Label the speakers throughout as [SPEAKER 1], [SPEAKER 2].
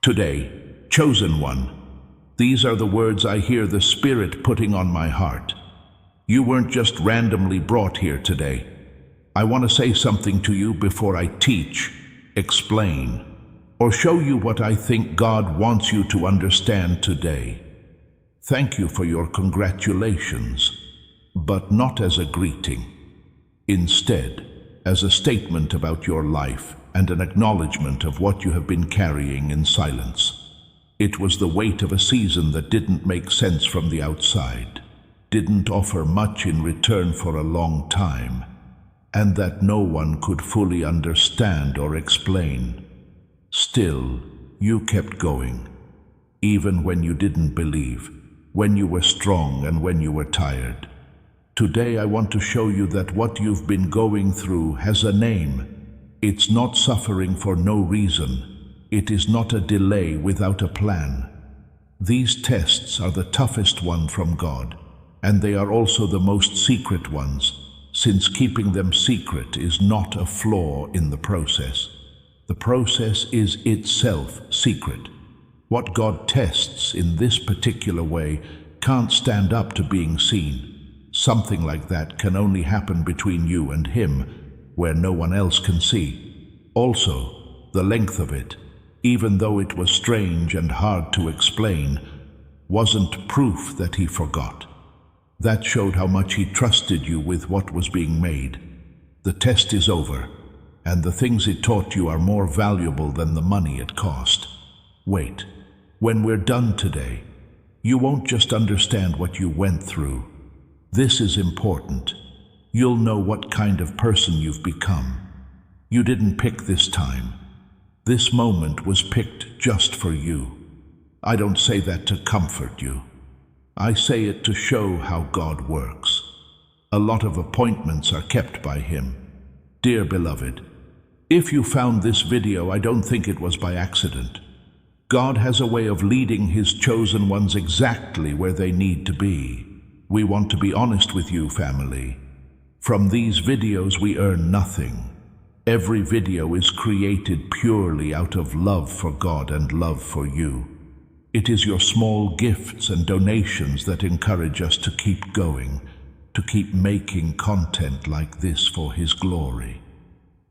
[SPEAKER 1] Today, chosen one, these are the words I hear the Spirit putting on my heart. You weren't just randomly brought here today. I want to say something to you before I teach, explain, or show you what I think God wants you to understand today. Thank you for your congratulations, but not as a greeting. Instead, as a statement about your life and an acknowledgement of what you have been carrying in silence. It was the weight of a season that didn't make sense from the outside, didn't offer much in return for a long time, and that no one could fully understand or explain. Still, you kept going, even when you didn't believe, when you were strong and when you were tired. Today I want to show you that what you've been going through has a name. It's not suffering for no reason. It is not a delay without a plan. These tests are the toughest one from God, and they are also the most secret ones, since keeping them secret is not a flaw in the process. The process is itself secret. What God tests in this particular way can't stand up to being seen. Something like that can only happen between you and Him, where no one else can see. Also, the length of it, even though it was strange and hard to explain, wasn't proof that He forgot. That showed how much He trusted you with what was being made. The test is over, and the things it taught you are more valuable than the money it cost. Wait, when we're done today, you won't just understand what you went through. This is important. You'll know what kind of person you've become. You didn't pick this time. This moment was picked just for you. I don't say that to comfort you. I say it to show how God works. A lot of appointments are kept by Him. Dear beloved, if you found this video, I don't think it was by accident. God has a way of leading His chosen ones exactly where they need to be. We want to be honest with you, family. From these videos we earn nothing. Every video is created purely out of love for God and love for you. It is your small gifts and donations that encourage us to keep going, to keep making content like this for His glory.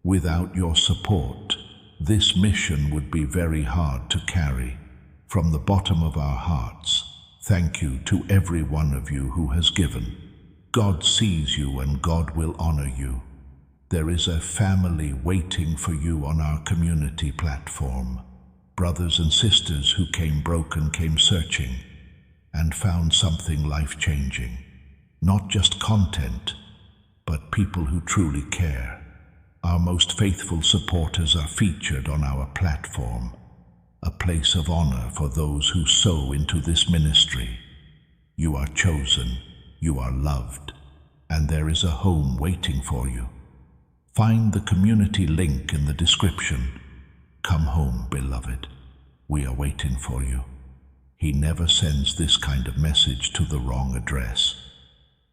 [SPEAKER 1] Without your support, this mission would be very hard to carry. From the bottom of our hearts, thank you to every one of you who has given. God sees you and God will honor you. There is a family waiting for you on our community platform. Brothers and sisters who came broken, came searching, and found something life-changing. Not just content, but people who truly care. Our most faithful supporters are featured on our platform, a place of honor for those who sow into this ministry. You are chosen, you are loved, and there is a home waiting for you. Find the community link in the description. Come home, beloved. We are waiting for you. He never sends this kind of message to the wrong address.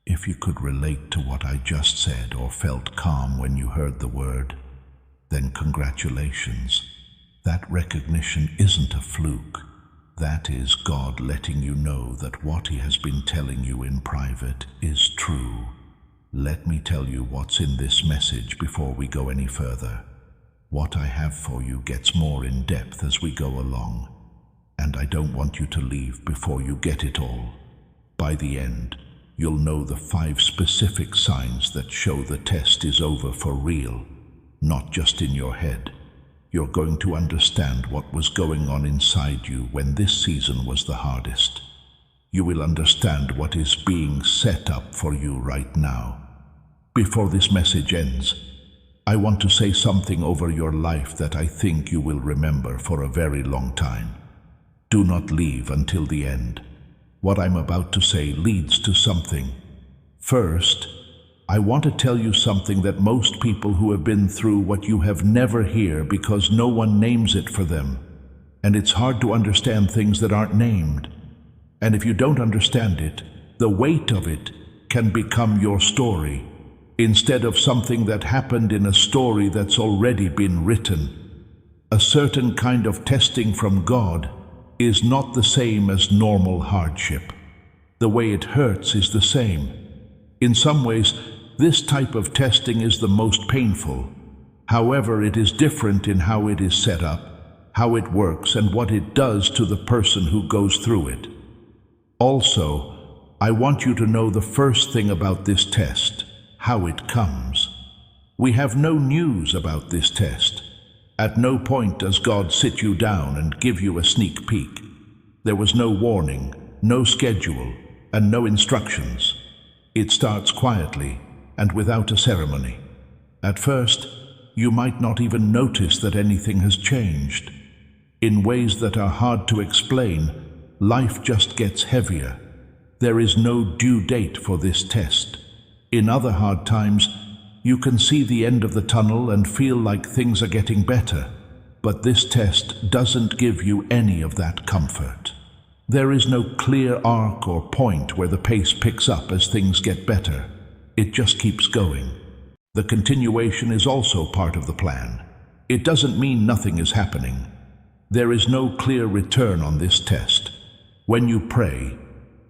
[SPEAKER 1] If you could relate to what I just said or felt calm when you heard the word, then congratulations. That recognition isn't a fluke. That is God letting you know that what He has been telling you in private is true. Let me tell you what's in this message before we go any further. What I have for you gets more in depth as we go along, and I don't want you to leave before you get it all. By the end, you'll know the 5 specific signs that show the test is over for real, not just in your head. You're going to understand what was going on inside you when this season was the hardest. You will understand what is being set up for you right now. Before this message ends, I want to say something over your life that I think you will remember for a very long time. Do not leave until the end. What I'm about to say leads to something. First, I want to tell you something that most people who have been through what you have never hear because no one names it for them. And it's hard to understand things that aren't named. And if you don't understand it, the weight of it can become your story, instead of something that happened in a story that's already been written. A certain kind of testing from God is not the same as normal hardship. The way it hurts is the same. In some ways, this type of testing is the most painful. However, it is different in how it is set up, how it works, and what it does to the person who goes through it. Also, I want you to know the first thing about this test, how it comes. We have no news about this test. At no point does God sit you down and give you a sneak peek. There was no warning, no schedule, and no instructions. It starts quietly and without a ceremony. At first, you might not even notice that anything has changed. In ways that are hard to explain, life just gets heavier. There is no due date for this test. In other hard times, you can see the end of the tunnel and feel like things are getting better. But this test doesn't give you any of that comfort. There is no clear arc or point where the pace picks up as things get better. It just keeps going. The continuation is also part of the plan. It doesn't mean nothing is happening. There is no clear return on this test. When you pray,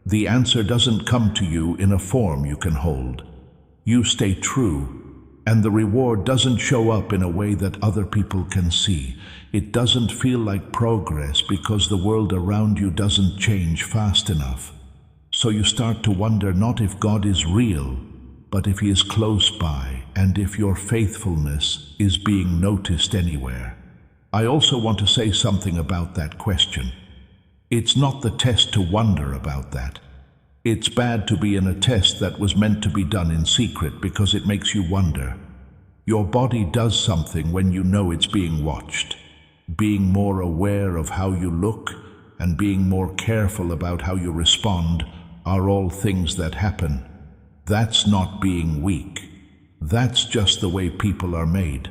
[SPEAKER 1] the answer doesn't come to you in a form you can hold. You stay true, and the reward doesn't show up in a way that other people can see. It doesn't feel like progress because the world around you doesn't change fast enough. So you start to wonder not if God is real, but if He is close by, and if your faithfulness is being noticed anywhere. I also want to say something about that question. It's not the test to wonder about that. It's bad to be in a test that was meant to be done in secret because it makes you wonder. Your body does something when you know it's being watched. Being more aware of how you look and being more careful about how you respond are all things that happen. That's not being weak. That's just the way people are made.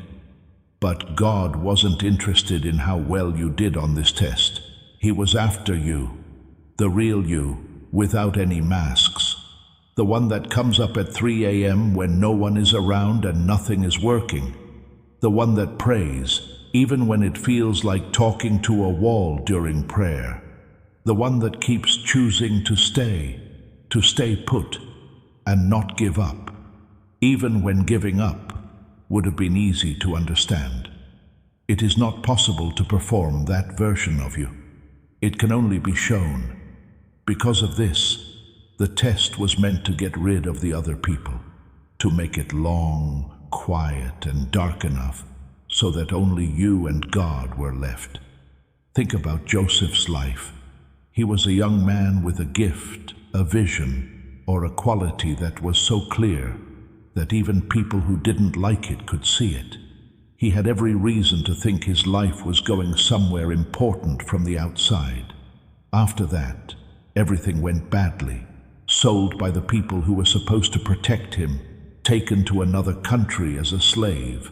[SPEAKER 1] But God wasn't interested in how well you did on this test. He was after you, the real you, without any masks. The one that comes up at 3 a.m. when no one is around and nothing is working. The one that prays, even when it feels like talking to a wall during prayer. The one that keeps choosing to stay put, and not give up, even when giving up would have been easy to understand. It is not possible to perform that version of you. It can only be shown. Because of this, the test was meant to get rid of the other people, to make it long, quiet, and dark enough so that only you and God were left. Think about Joseph's life. He was a young man with a gift, a vision, or a quality that was so clear that even people who didn't like it could see it. He had every reason to think his life was going somewhere important from the outside. After that, everything went badly. Sold by the people who were supposed to protect him, taken to another country as a slave,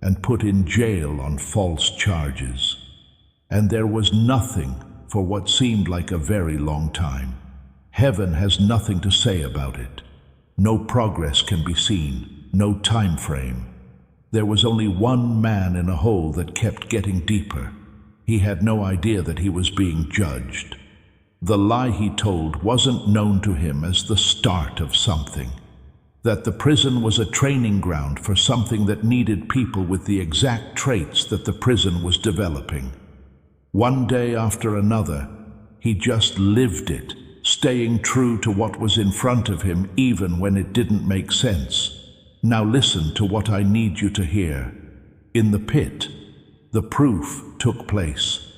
[SPEAKER 1] and put in jail on false charges. And there was nothing for what seemed like a very long time. Heaven has nothing to say about it. No progress can be seen, no time frame. There was only one man in a hole that kept getting deeper. He had no idea that he was being judged. The lie he told wasn't known to him as the start of something. That the prison was a training ground for something that needed people with the exact traits that the prison was developing. One day after another, he just lived it, staying true to what was in front of him even when it didn't make sense. Now listen to what I need you to hear. In the pit, the proof took place.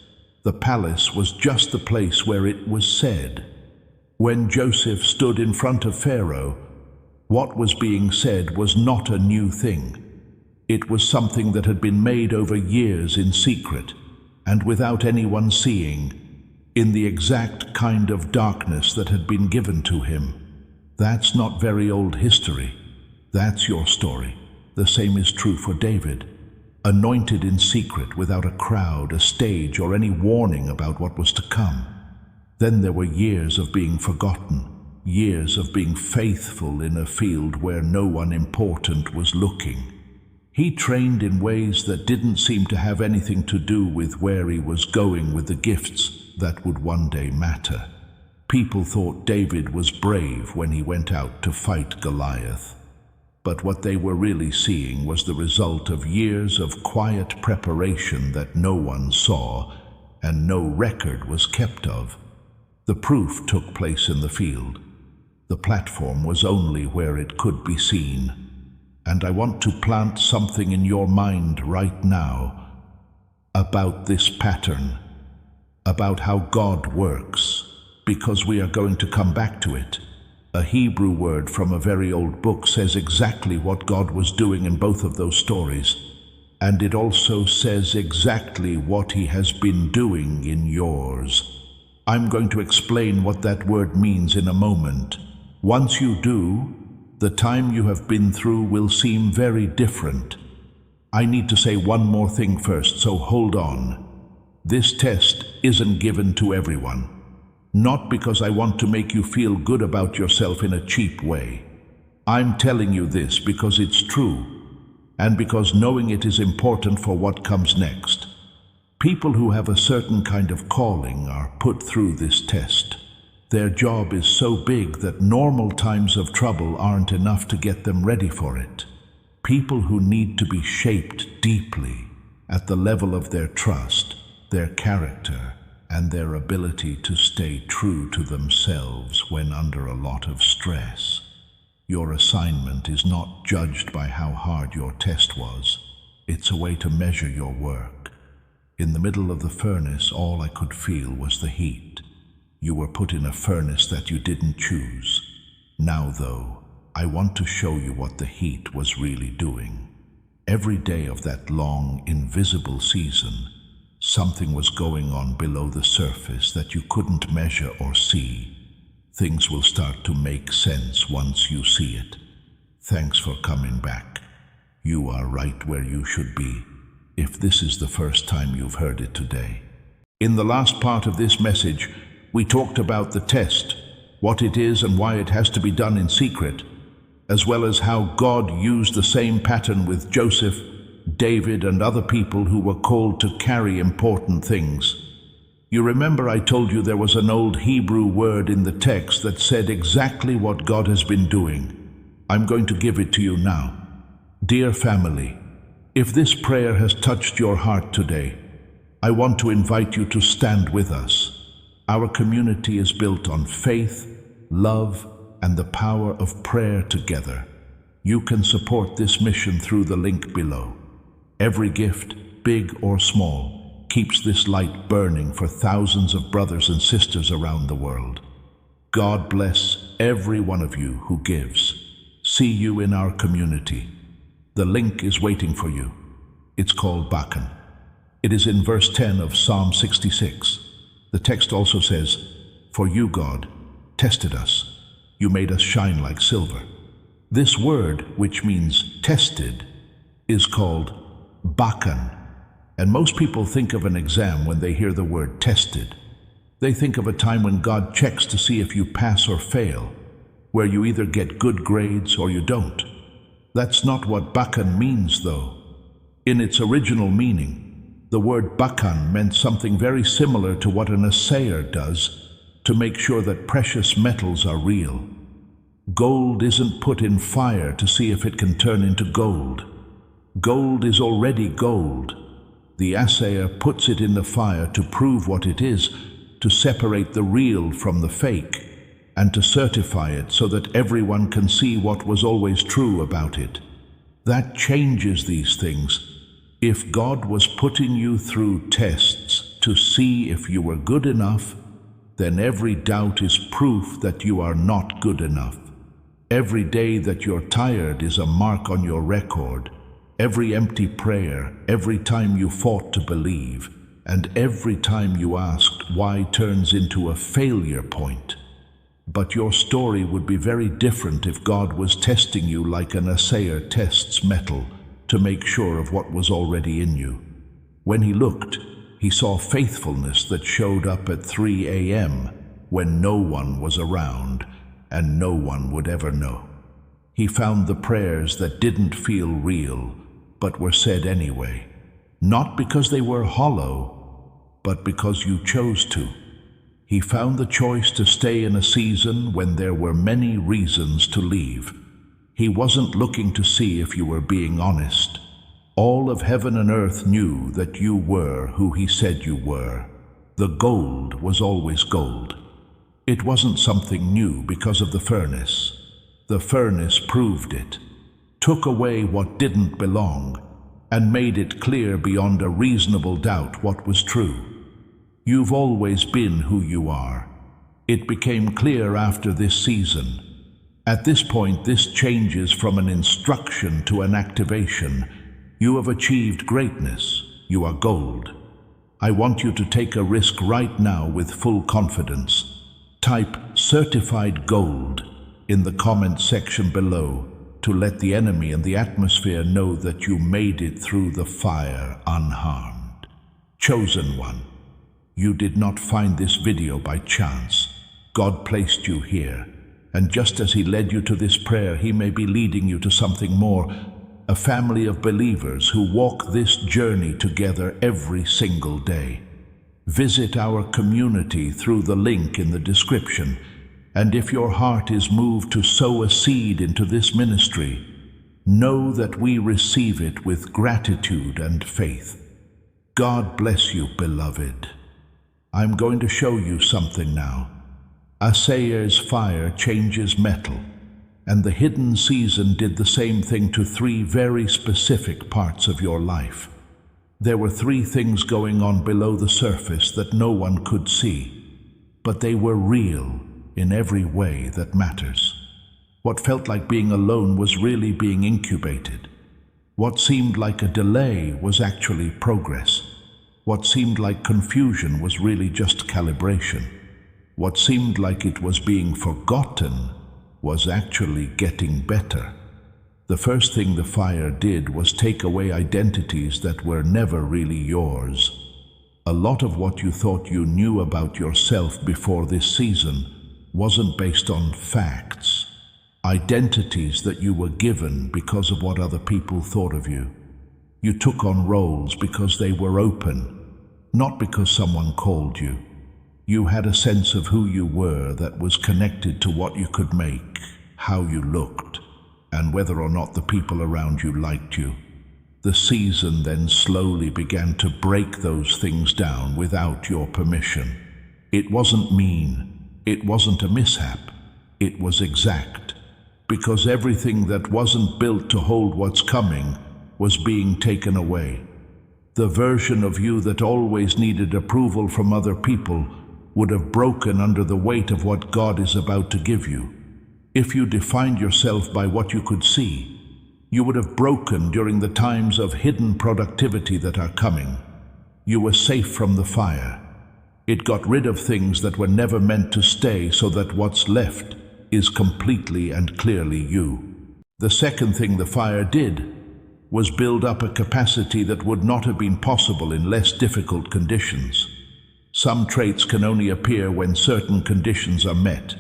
[SPEAKER 1] The palace was just the place where it was said. When Joseph stood in front of Pharaoh, what was being said was not a new thing. It was something that had been made over years in secret, and without anyone seeing, in the exact kind of darkness that had been given to him. That's not very old history. That's your story. The same is true for David. Anointed in secret, without a crowd, a stage, or any warning about what was to come. Then there were years of being forgotten, years of being faithful in a field where no one important was looking. He trained in ways that didn't seem to have anything to do with where he was going with the gifts that would one day matter. People thought David was brave when he went out to fight Goliath. But what they were really seeing was the result of years of quiet preparation that no one saw and no record was kept of. The proof took place in the field. The platform was only where it could be seen. And I want to plant something in your mind right now about this pattern, about how God works, because we are going to come back to it. A Hebrew word from a very old book says exactly what God was doing in both of those stories, and it also says exactly what He has been doing in yours. I'm going to explain what that word means in a moment. Once you do, the time you have been through will seem very different. I need to say one more thing first, so hold on. This test isn't given to everyone. Not because I want to make you feel good about yourself in a cheap way. I'm telling you this because it's true, and because knowing it is important for what comes next. People who have a certain kind of calling are put through this test. Their job is so big that normal times of trouble aren't enough to get them ready for it. People who need to be shaped deeply at the level of their trust, their character, and their ability to stay true to themselves when under a lot of stress. Your assignment is not judged by how hard your test was. It's a way to measure your work. In the middle of the furnace, all I could feel was the heat. You were put in a furnace that you didn't choose. Now, though, I want to show you what the heat was really doing. Every day of that long, invisible season, something was going on below the surface that you couldn't measure or see. Things will start to make sense once you see it. Thanks for coming back. You are right where you should be, if this is the first time you've heard it today. In the last part of this message, we talked about the test, what it is and why it has to be done in secret, as well as how God used the same pattern with Joseph, David, and other people who were called to carry important things. You remember I told you there was an old Hebrew word in the text that said exactly what God has been doing. I'm going to give it to you now. Dear family, if this prayer has touched your heart today, I want to invite you to stand with us. Our community is built on faith, love, and the power of prayer together. You can support this mission through the link below. Every gift, big or small, keeps this light burning for thousands of brothers and sisters around the world. God bless every one of you who gives. See you in our community. The link is waiting for you. It's called Bakan. It is in verse 10 of Psalm 66. The text also says, "For you, God, tested us. You made us shine like silver." This word, which means tested, is called Bakan. And most people think of an exam when they hear the word tested. They think of a time when God checks to see if you pass or fail, where you either get good grades or you don't. That's not what Bakan means, though. In its original meaning, the word Bakan meant something very similar to what an assayer does to make sure that precious metals are real. Gold isn't put in fire to see if it can turn into gold. Gold is already gold. The assayer puts it in the fire to prove what it is, to separate the real from the fake, and to certify it so that everyone can see what was always true about it. That changes these things. If God was putting you through tests to see if you were good enough, then every doubt is proof that you are not good enough. Every day that you're tired is a mark on your record. Every empty prayer, every time you fought to believe, and every time you asked why turns into a failure point. But your story would be very different if God was testing you like an assayer tests metal to make sure of what was already in you. When he looked, he saw faithfulness that showed up at 3 a.m. when no one was around and no one would ever know. He found the prayers that didn't feel real, but were said anyway. Not because they were hollow, but because you chose to. He found the choice to stay in a season when there were many reasons to leave. He wasn't looking to see if you were being honest. All of heaven and earth knew that you were who he said you were. The gold was always gold. It wasn't something new because of the furnace. The furnace proved it, took away what didn't belong, and made it clear beyond a reasonable doubt what was true. You've always been who you are. It became clear after this season. At this point, this changes from an instruction to an activation. You have achieved greatness. You are gold. I want you to take a risk right now with full confidence. Type "certified gold" in the comment section below to let the enemy and the atmosphere know that you made it through the fire unharmed. Chosen one, you did not find this video by chance. God placed you here, and just as he led you to this prayer, he may be leading you to something more. A family of believers who walk this journey together every single day. Visit our community through the link in the description, and if your heart is moved to sow a seed into this ministry, know that we receive it with gratitude and faith. God bless you, beloved. I'm going to show you something now. Asayer's fire changes metal, and the hidden season did the same thing to 3 very specific parts of your life. There were 3 things going on below the surface that no one could see, but they were real in every way that matters. What felt like being alone was really being incubated. What seemed like a delay was actually progress. What seemed like confusion was really just calibration. What seemed like it was being forgotten was actually getting better. The first thing the fire did was take away identities that were never really yours. A lot of what you thought you knew about yourself before this season wasn't based on facts. Identities that you were given because of what other people thought of you. You took on roles because they were open, not because someone called you. You had a sense of who you were that was connected to what you could make, how you looked, and whether or not the people around you liked you. The season then slowly began to break those things down without your permission. It wasn't mean, it wasn't a mishap, it was exact, because everything that wasn't built to hold what's coming was being taken away. The version of you that always needed approval from other people would have broken under the weight of what God is about to give you. If you defined yourself by what you could see, you would have broken during the times of hidden productivity that are coming. You were safe from the fire. It got rid of things that were never meant to stay so that what's left is completely and clearly you. The second thing the fire did was build up a capacity that would not have been possible in less difficult conditions. Some traits can only appear when certain conditions are met.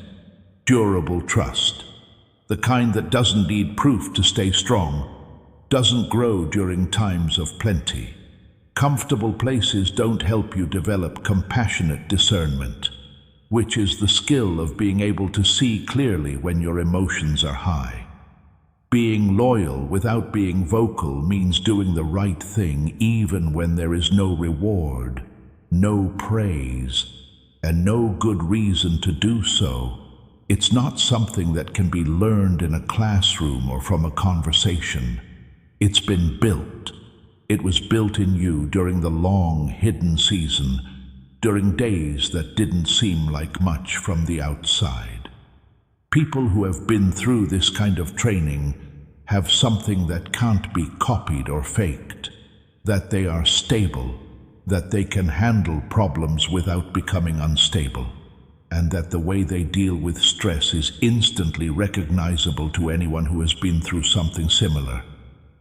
[SPEAKER 1] Durable trust, the kind that doesn't need proof to stay strong, doesn't grow during times of plenty. Comfortable places don't help you develop compassionate discernment, which is the skill of being able to see clearly when your emotions are high. Being loyal without being vocal means doing the right thing even when there is no reward, no praise, and no good reason to do so. It's not something that can be learned in a classroom or from a conversation. It's been built. It was built in you during the long, hidden season, during days that didn't seem like much from the outside. People who have been through this kind of training have something that can't be copied or faked, that they are stable, that they can handle problems without becoming unstable, and that the way they deal with stress is instantly recognizable to anyone who has been through something similar.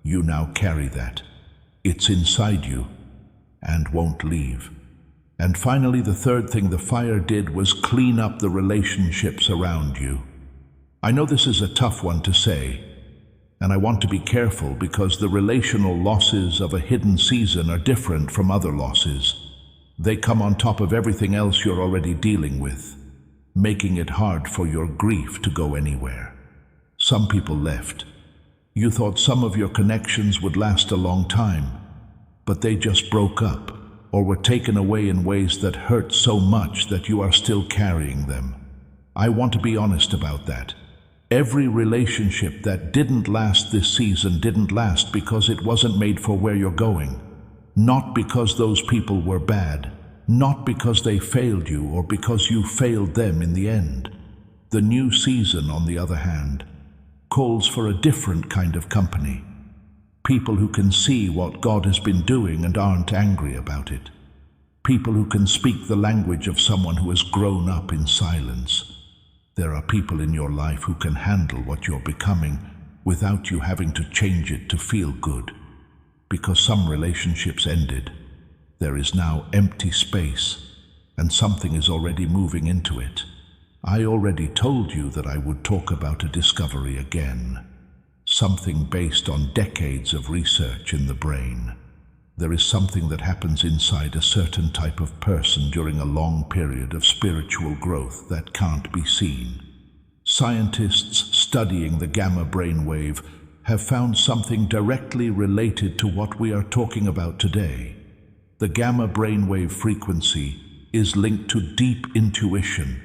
[SPEAKER 1] You now carry that. It's inside you and won't leave. And finally, the third thing the fire did was clean up the relationships around you. I know this is a tough one to say, And I want to be careful because the relational losses of a hidden season are different from other losses. They come on top of everything else you're already dealing with, making it hard for your grief to go anywhere. Some people left. You thought some of your connections would last a long time, but they just broke up or were taken away in ways that hurt so much that you are still carrying them. I want to be honest about that. Every relationship that didn't last this season didn't last because it wasn't made for where you're going. Not because those people were bad, not because they failed you or because you failed them in the end. The new season, on the other hand, calls for a different kind of company. People who can see what God has been doing and aren't angry about it. People who can speak the language of someone who has grown up in silence. There are people in your life who can handle what you're becoming without you having to change it to feel good. Because some relationships ended, there is now empty space, and something is already moving into it. I already told you that I would talk about a discovery again. Something based on decades of research in the brain. There is something that happens inside a certain type of person during a long period of spiritual growth that can't be seen. Scientists studying the gamma brainwave have found something directly related to what we are talking about today. The gamma brainwave frequency is linked to deep intuition,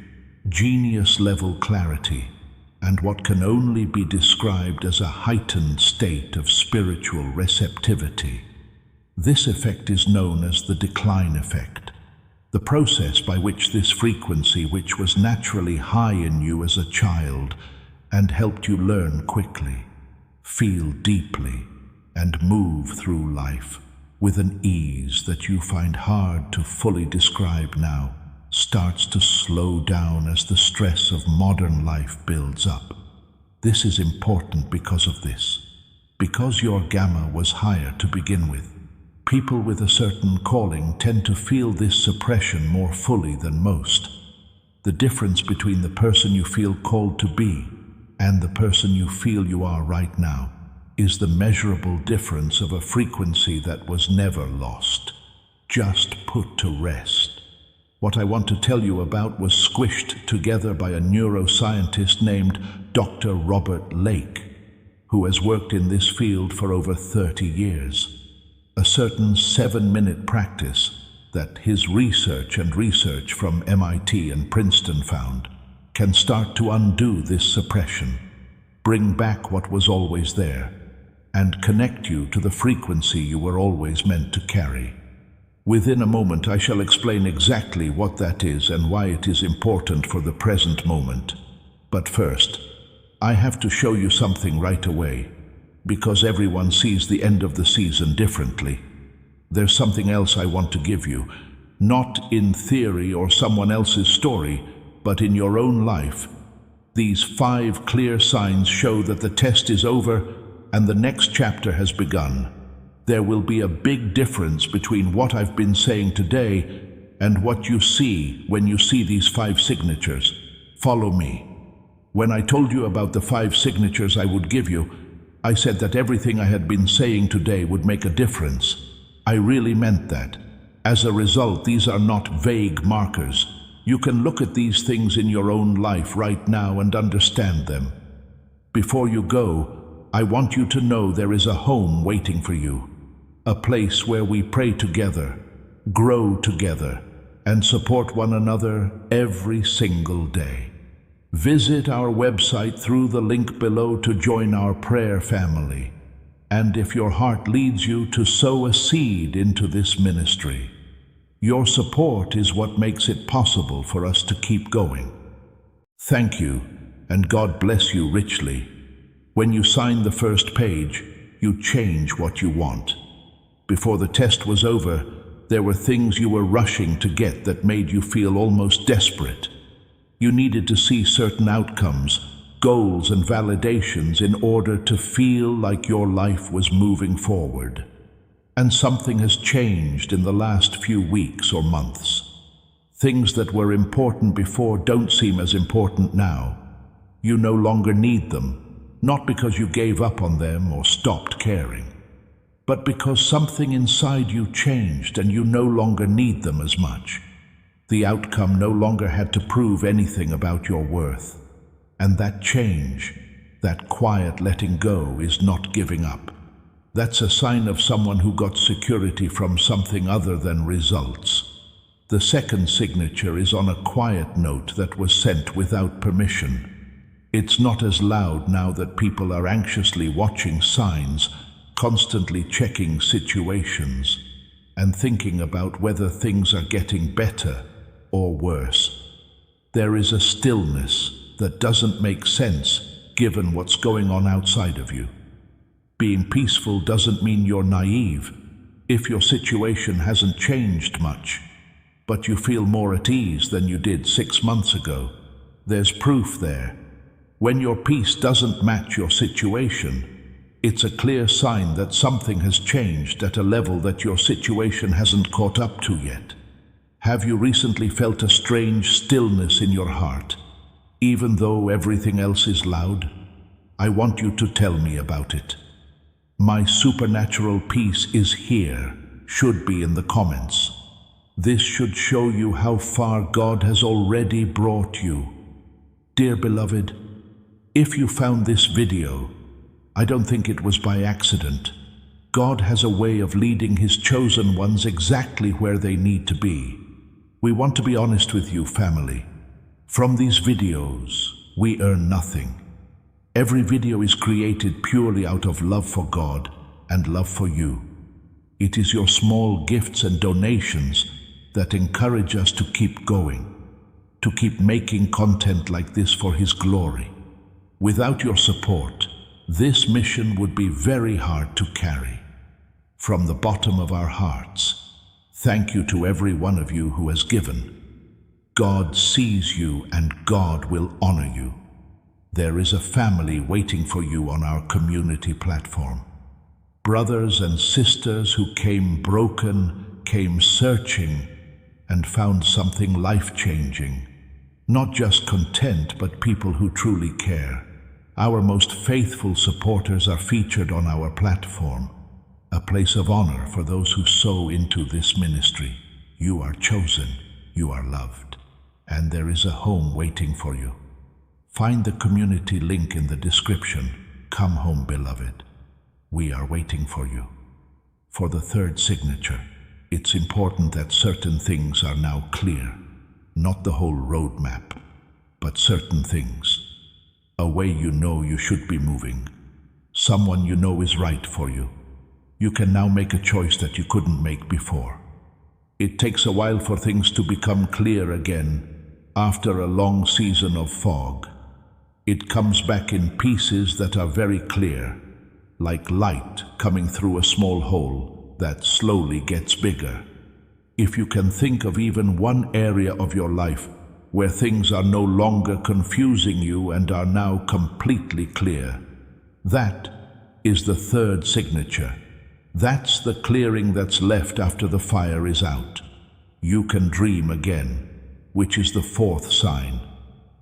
[SPEAKER 1] genius-level clarity, and what can only be described as a heightened state of spiritual receptivity. This effect is known as the decline effect, the process by which this frequency, which was naturally high in you as a child and helped you learn quickly, feel deeply, and move through life with an ease that you find hard to fully describe now, starts to slow down as the stress of modern life builds up. This is important because of this. Because your gamma was higher to begin with, people with a certain calling tend to feel this suppression more fully than most. The difference between the person you feel called to be and the person you feel you are right now is the measurable difference of a frequency that was never lost, just put to rest. What I want to tell you about was squished together by a neuroscientist named Dr. Robert Lake, who has worked in this field for over 30 years. A certain 7-minute practice that his research from MIT and Princeton found can start to undo this suppression, bring back what was always there, and connect you to the frequency you were always meant to carry. Within a moment, I shall explain exactly what that is and why it is important for the present moment. But first, I have to show you something right away, because everyone sees the end of the season differently. There's something else I want to give you, not in theory or someone else's story, but in your own life. These 5 clear signs show that the test is over and the next chapter has begun. There will be a big difference between what I've been saying today and what you see when you see these 5 signatures. Follow me. When I told you about the 5 signatures I would give you, I said that everything I had been saying today would make a difference. I really meant that. As a result, these are not vague markers. You can look at these things in your own life right now and understand them. Before you go, I want you to know there is a home waiting for you. A place where we pray together, grow together, and support one another every single day. Visit our website through the link below to join our prayer family. And if your heart leads you to sow a seed into this ministry, your support is what makes it possible for us to keep going. Thank you, and God bless you richly. When you sign the first page, you change what you want. Before the test was over, there were things you were rushing to get that made you feel almost desperate. You needed to see certain outcomes, goals and validations in order to feel like your life was moving forward. And something has changed in the last few weeks or months. Things that were important before don't seem as important now. You no longer need them. not because you gave up on them or stopped caring, but because something inside you changed and you no longer need them as much. The outcome no longer had to prove anything about your worth. And that change, that quiet letting go, is not giving up. That's a sign of someone who got security from something other than results. The second signature is on a quiet note that was sent without permission. It's not as loud now that people are anxiously watching signs, constantly checking situations, and thinking about whether things are getting better or worse. There is a stillness that doesn't make sense given what's going on outside of you. Being peaceful doesn't mean you're naive. If your situation hasn't changed much, but you feel more at ease than you did 6 months ago, there's proof there. When your peace doesn't match your situation, it's a clear sign that something has changed at a level that your situation hasn't caught up to yet. Have you recently felt a strange stillness in your heart, even though everything else is loud? I want you to tell me about it. My supernatural peace is here should be in the comments. This should show you how far God has already brought you. Dear beloved, if you found this video, I don't think it was by accident. God has a way of leading His chosen ones exactly where they need to be. We want to be honest with you, family. From these videos, we earn nothing. Every video is created purely out of love for God and love for you. It is your small gifts and donations that encourage us to keep going, to keep making content like this for His glory. Without your support, this mission would be very hard to carry. From the bottom of our hearts, thank you to every one of you who has given. God sees you and God will honor you. There is a family waiting for you on our community platform. Brothers and sisters who came broken, came searching, and found something life-changing. Not just content, but people who truly care. Our most faithful supporters are featured on our platform, a place of honor for those who sow into this ministry. You are chosen, you are loved, and there is a home waiting for you. Find the community link in the description. Come home, beloved. We are waiting for you. For the third signature, it's important that certain things are now clear. Not the whole roadmap, but certain things. A way you know you should be moving. Someone you know is right for you. You can now make a choice that you couldn't make before. It takes a while for things to become clear again, after a long season of fog. It comes back in pieces that are very clear, like light coming through a small hole that slowly gets bigger. If you can think of even one area of your life where things are no longer confusing you and are now completely clear, that is the third signature. That's the clearing that's left after the fire is out. You can dream again, which is the fourth sign.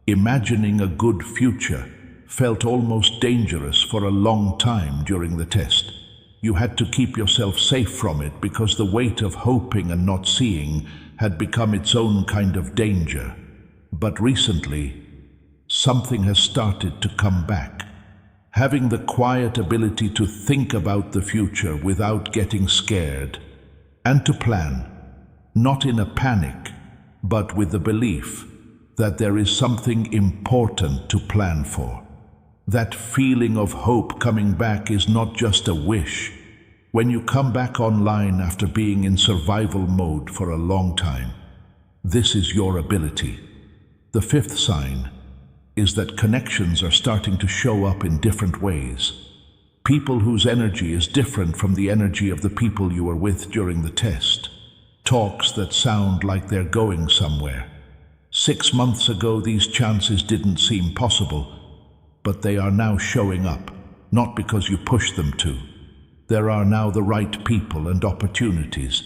[SPEAKER 1] Imagining a good future felt almost dangerous for a long time during the test. You had to keep yourself safe from it because the weight of hoping and not seeing had become its own kind of danger. But recently, something has started to come back. Having the quiet ability to think about the future without getting scared, and to plan, not in a panic, but with the belief that there is something important to plan for. That feeling of hope coming back is not just a wish. When you come back online after being in survival mode for a long time, this is your ability. The fifth sign is that connections are starting to show up in different ways. People whose energy is different from the energy of the people you were with during the test. Talks that sound like they're going somewhere. 6 months ago, these chances didn't seem possible, but they are now showing up, not because you pushed them to. There are now the right people and opportunities,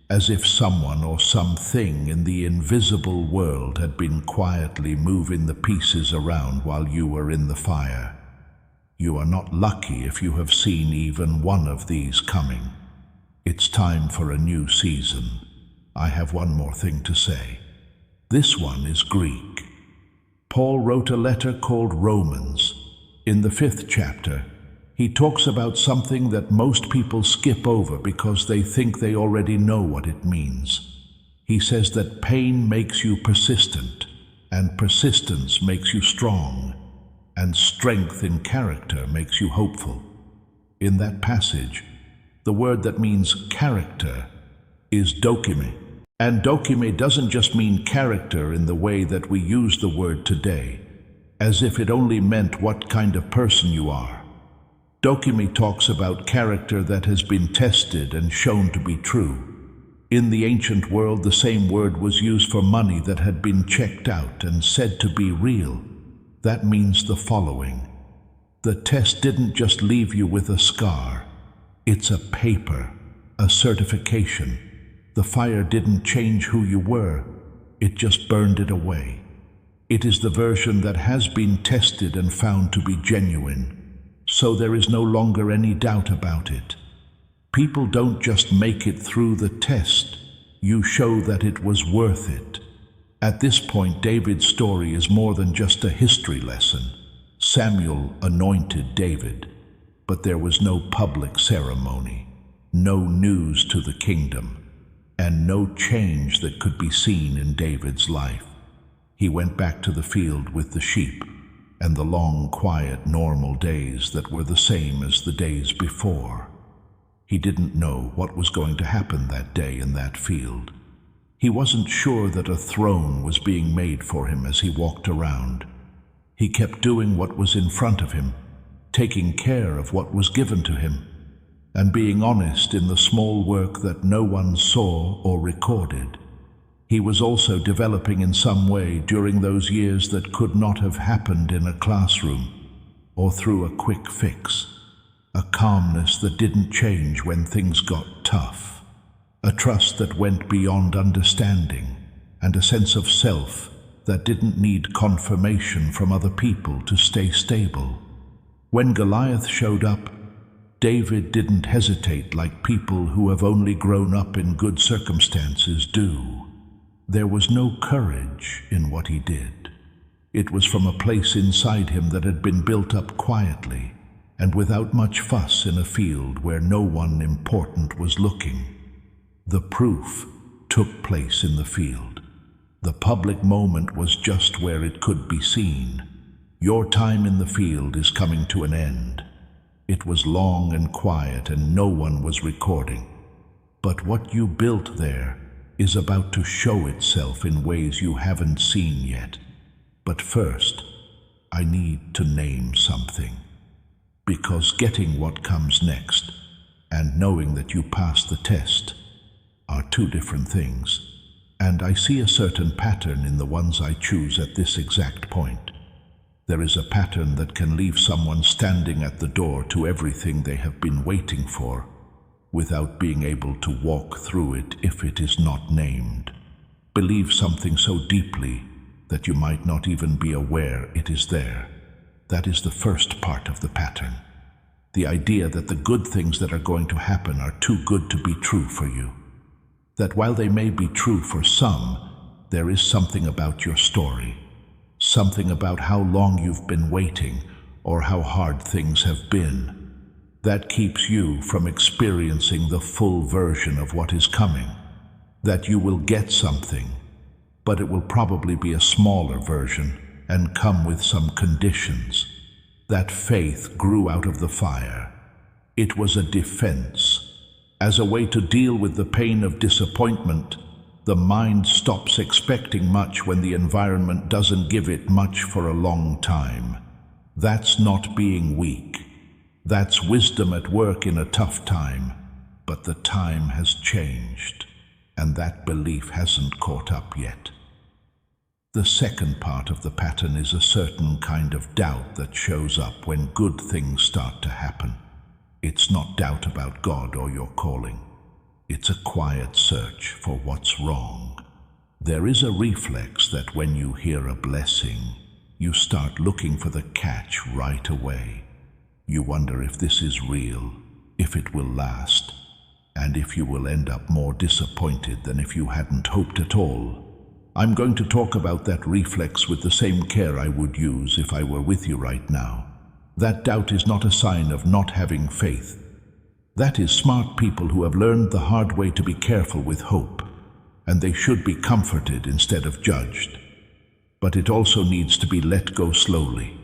[SPEAKER 1] as if someone or something in the invisible world had been quietly moving the pieces around while you were in the fire. You are not lucky if you have seen even one of these coming. It's time for a new season. I have one more thing to say. This one is Greek. Paul wrote a letter called Romans. In the 5th chapter, he talks about something that most people skip over because they think they already know what it means. He says that pain makes you persistent, and persistence makes you strong, and strength in character makes you hopeful. In that passage, the word that means character is dokime. And dokime doesn't just mean character in the way that we use the word today, as if it only meant what kind of person you are. Dokime talks about character that has been tested and shown to be true. In the ancient world, the same word was used for money that had been checked out and said to be real. That means the following. The test didn't just leave you with a scar. It's a paper, a certification. The fire didn't change who you were. It just burned it away. It is the version that has been tested and found to be genuine. So there is no longer any doubt about it. People don't just make it through the test. You show that it was worth it. At this point, David's story is more than just a history lesson. Samuel anointed David, but there was no public ceremony, no news to the kingdom, and no change that could be seen in David's life. He went back to the field with the sheep and the long, quiet, normal days that were the same as the days before. He didn't know what was going to happen that day in that field. He wasn't sure that a throne was being made for him as he walked around. He kept doing what was in front of him, taking care of what was given to him, and being honest in the small work that no one saw or recorded. He was also developing in some way during those years that could not have happened in a classroom or through a quick fix. A calmness that didn't change when things got tough. A trust that went beyond understanding, and a sense of self that didn't need confirmation from other people to stay stable. When Goliath showed up, David didn't hesitate like people who have only grown up in good circumstances do. There was no courage in what he did. It was from a place inside him that had been built up quietly and without much fuss in a field where no one important was looking. The proof took place in the field. The public moment was just where it could be seen. Your time in the field is coming to an end. It was long and quiet and no one was recording. But what you built there is about to show itself in ways you haven't seen yet. But first, I need to name something. Because getting what comes next and knowing that you passed the test are two different things, and I see a certain pattern in the ones I choose at this exact point. There is a pattern that can leave someone standing at the door to everything they have been waiting for, without being able to walk through it if it is not named. Believe something so deeply that you might not even be aware it is there. That is the first part of the pattern. The idea that the good things that are going to happen are too good to be true for you. That while they may be true for some, there is something about your story. Something about how long you've been waiting or how hard things have been. That keeps you from experiencing the full version of what is coming. That you will get something, but it will probably be a smaller version and come with some conditions. That faith grew out of the fire. It was a defense. As a way to deal with the pain of disappointment, the mind stops expecting much when the environment doesn't give it much for a long time. That's not being weak. That's wisdom at work in a tough time. But the time has changed, and that belief hasn't caught up yet. The second part of the pattern is a certain kind of doubt that shows up when good things start to happen. It's not doubt about God or your calling. It's a quiet search for what's wrong. There is a reflex that when you hear a blessing, you start looking for the catch right away. You wonder if this is real, if it will last, and if you will end up more disappointed than if you hadn't hoped at all. I'm going to talk about that reflex with the same care I would use if I were with you right now. That doubt is not a sign of not having faith. That is smart people who have learned the hard way to be careful with hope, and they should be comforted instead of judged. But it also needs to be let go slowly.